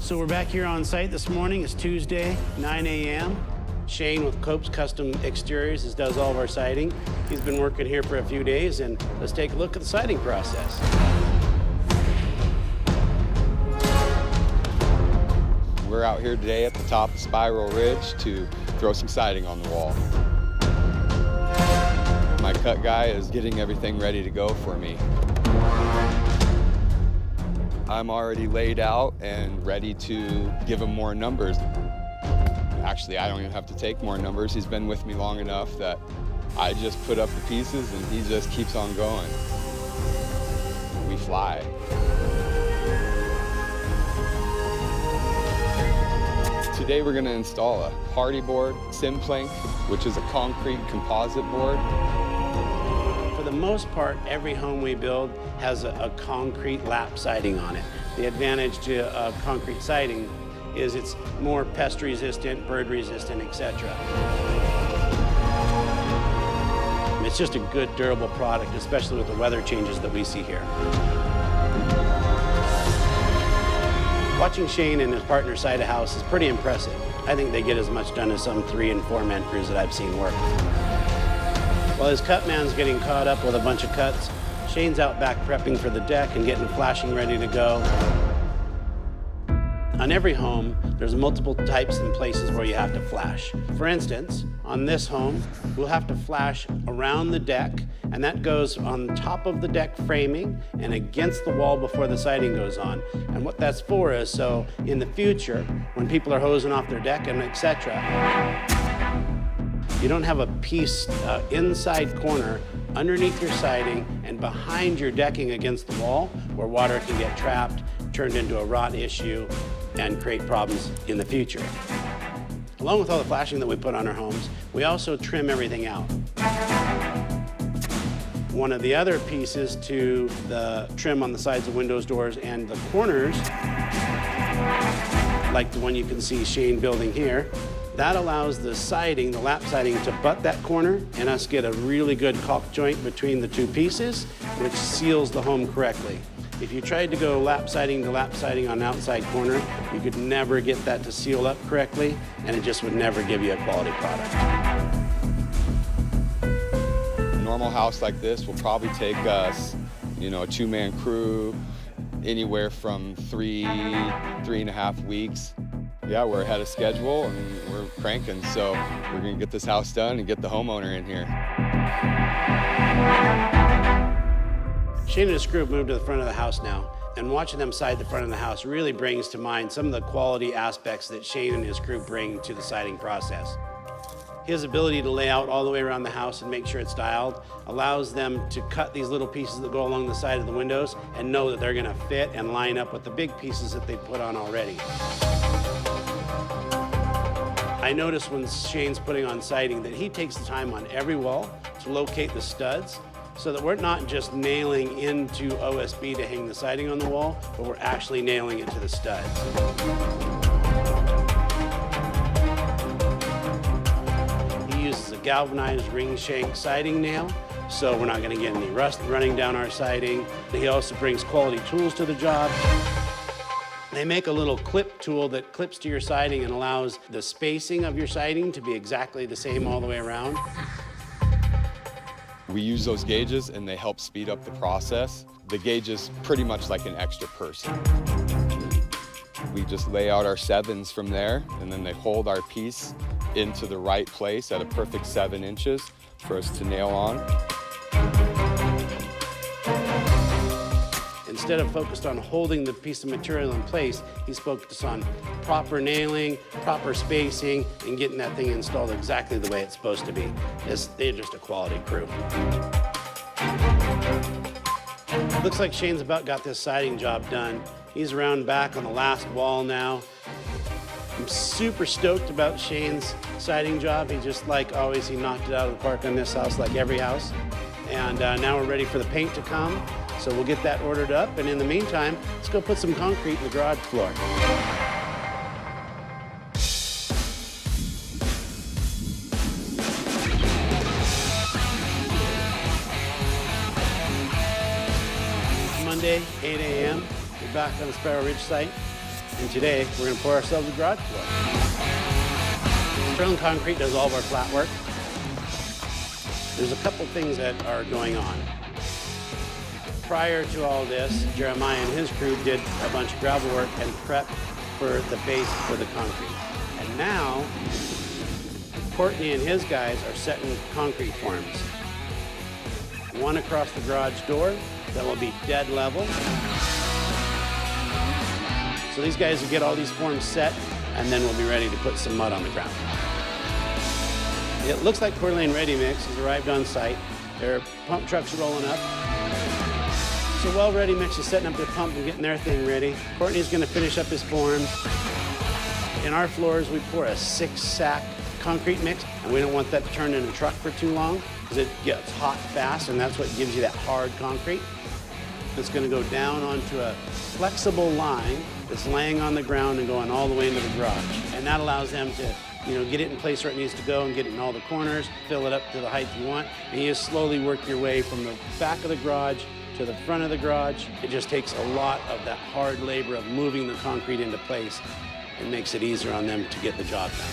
So we're back here on site this morning. It's Tuesday, 9 a.m. Shane with Cope's Custom Exteriors does all of our siding. He's been working here for a few days, and let's take a look at the siding process. We're out here today at the top of Spiral Ridge to throw some siding on the wall. My cut guy is getting everything ready to go for me. I'm already laid out and ready to give him more numbers. Actually, I don't even have to take more numbers. He's been with me long enough that I just put up the pieces and he just keeps on going. We fly. Today we're going to install a hardy board, Simplank, which is a concrete composite board. For the most part, every home we build has a concrete lap siding on it. The advantage to concrete siding is it's more pest resistant, bird resistant, etc. It's just a good, durable product, especially with the weather changes that we see here. Watching Shane and his partner side a house is pretty impressive. I think they get as much done as some 3- and 4-man crews that I've seen work. While his cut man's getting caught up with a bunch of cuts, Shane's out back prepping for the deck and getting flashing ready to go. On every home, there's multiple types and places where you have to flash. For instance, on this home, we'll have to flash around the deck, and that goes on top of the deck framing and against the wall before the siding goes on. And what that's for is so in the future, when people are hosing off their deck and etc., you don't have a piece inside corner underneath your siding and behind your decking against the wall where water can get trapped, turned into a rot issue, and create problems in the future. Along with all the flashing that we put on our homes, we also trim everything out. One of the other pieces to the trim on the sides of windows, doors, and the corners, like the one you can see Shane building here, that allows the siding, the lap siding, to butt that corner and us get a really good caulk joint between the two pieces, which seals the home correctly. If you tried to go lap siding to lap siding on an outside corner, you could never get that to seal up correctly, and it just would never give you a quality product. A normal house like this will probably take us, a 2-man crew, anywhere from 3.5 weeks. Yeah, we're ahead of schedule and we're cranking, so we're gonna get this house done and get the homeowner in here. Shane and his crew have moved to the front of the house now, and watching them side the front of the house really brings to mind some of the quality aspects that Shane and his crew bring to the siding process. His ability to lay out all the way around the house and make sure it's dialed allows them to cut these little pieces that go along the side of the windows and know that they're gonna fit and line up with the big pieces that they put on already. I notice when Shane's putting on siding that he takes the time on every wall to locate the studs so that we're not just nailing into OSB to hang the siding on the wall, but we're actually nailing it to the studs. He uses a galvanized ring shank siding nail, so we're not gonna get any rust running down our siding. He also brings quality tools to the job. They make a little clip tool that clips to your siding and allows the spacing of your siding to be exactly the same all the way around. We use those gauges and they help speed up the process. The gauge is pretty much like an extra person. We just lay out our 7s from there, and then they hold our piece into the right place at a perfect 7 inches for us to nail on. Instead of focused on holding the piece of material in place, he's focused on proper nailing, proper spacing, and getting that thing installed exactly the way it's supposed to be. They're just a quality crew. Looks like Shane's about got this siding job done. He's around back on the last wall now. I'm super stoked about Shane's siding job. He just, like always, he knocked it out of the park on this house, like every house. And now we're ready for the paint to come. So we'll get that ordered up, and in the meantime, let's go put some concrete in the garage floor. Monday, 8 a.m. We're back on the Spiral Ridge site. And today, we're gonna pour ourselves a garage floor. Sterling Concrete does all of our flat work. There's a couple things that are going on. Prior to all this, Jeremiah and his crew did a bunch of gravel work and prep for the base for the concrete. And now, Courtney and his guys are setting concrete forms. One across the garage door that will be dead level. So these guys will get all these forms set, and then we'll be ready to put some mud on the ground. It looks like Coeur d'Alene Ready Mix has arrived on site. Their pump trucks are rolling up. So while Ready Mix is setting up their pump and getting their thing ready, Courtney's gonna finish up his forms. In our floors, we pour a 6-sack concrete mix, and we don't want that to turn in a truck for too long because it gets hot fast, and that's what gives you that hard concrete. It's gonna go down onto a flexible line that's laying on the ground and going all the way into the garage. And that allows them to, get it in place where it needs to go and get it in all the corners, fill it up to the height you want, and you just slowly work your way from the back of the garage to the front of the garage. It just takes a lot of that hard labor of moving the concrete into place and makes it easier on them to get the job done.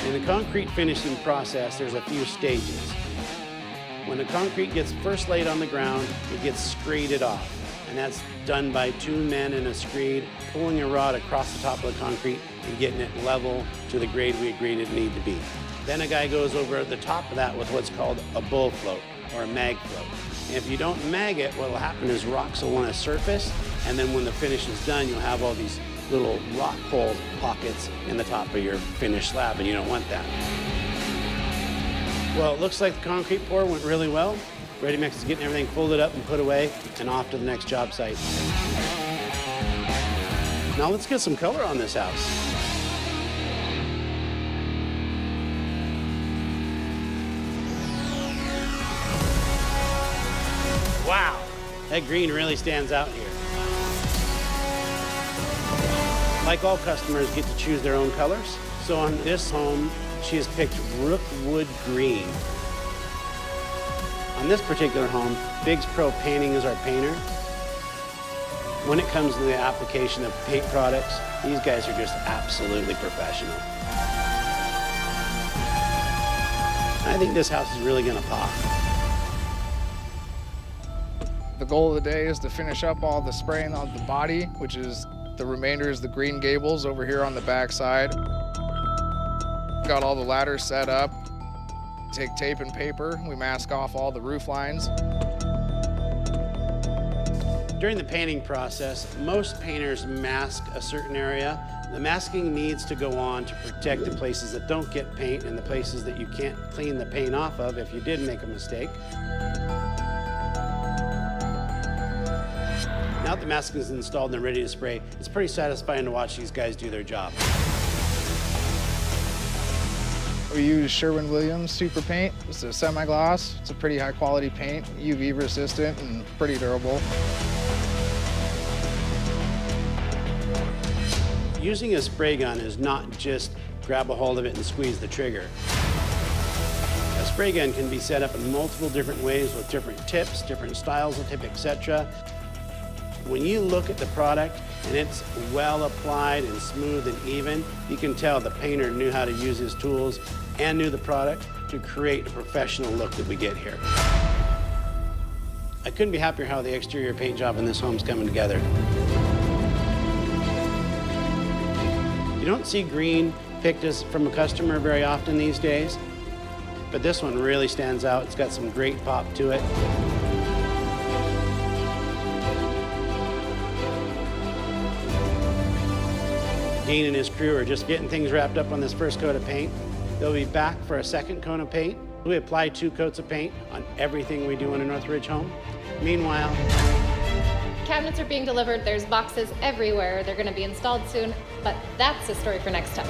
In the concrete finishing process, there's a few stages. When the concrete gets first laid on the ground, it gets screeded off. And that's done by 2 men in a screed, pulling a rod across the top of the concrete and getting it level to the grade we agreed it needed to be. Then a guy goes over the top of that with what's called a bull float or a mag float. And if you don't mag it, what will happen is rocks will want to surface, and then when the finish is done, you'll have all these little rock hole pockets in the top of your finished slab, and you don't want that. Well, it looks like the concrete pour went really well. Ready Mix is getting everything folded up and put away and off to the next job site. Now let's get some color on this house. Wow, that green really stands out here. Like all customers get to choose their own colors. So on this home, she has picked Rookwood Green. On this particular home, Biggs Pro Painting is our painter. When it comes to the application of paint products, these guys are just absolutely professional. I think this house is really gonna pop. The goal of the day is to finish up all the spraying on the body, which is the remainder is the green gables over here on the back side. Got all the ladders set up. Take tape and paper. We mask off all the roof lines. During the painting process, most painters mask a certain area. The masking needs to go on to protect the places that don't get paint and the places that you can't clean the paint off of if you did make a mistake. Now that the masking is installed and they're ready to spray, it's pretty satisfying to watch these guys do their job. We use Sherwin-Williams Super Paint. It's a semi-gloss. It's a pretty high quality paint, UV resistant and pretty durable. Using a spray gun is not just grab a hold of it and squeeze the trigger. A spray gun can be set up in multiple different ways with different tips, different styles of tip, etc. When you look at the product and it's well applied and smooth and even, you can tell the painter knew how to use his tools and knew the product to create a professional look that we get here. I couldn't be happier how the exterior paint job in this home's coming together. You don't see green picked from a customer very often these days, but this one really stands out. It's got some great pop to it. Dean and his crew are just getting things wrapped up on this first coat of paint. They'll be back for a second coat of paint. We apply 2 coats of paint on everything we do in a Northridge home. Meanwhile, cabinets are being delivered. There's boxes everywhere. They're going to be installed soon, but that's a story for next time.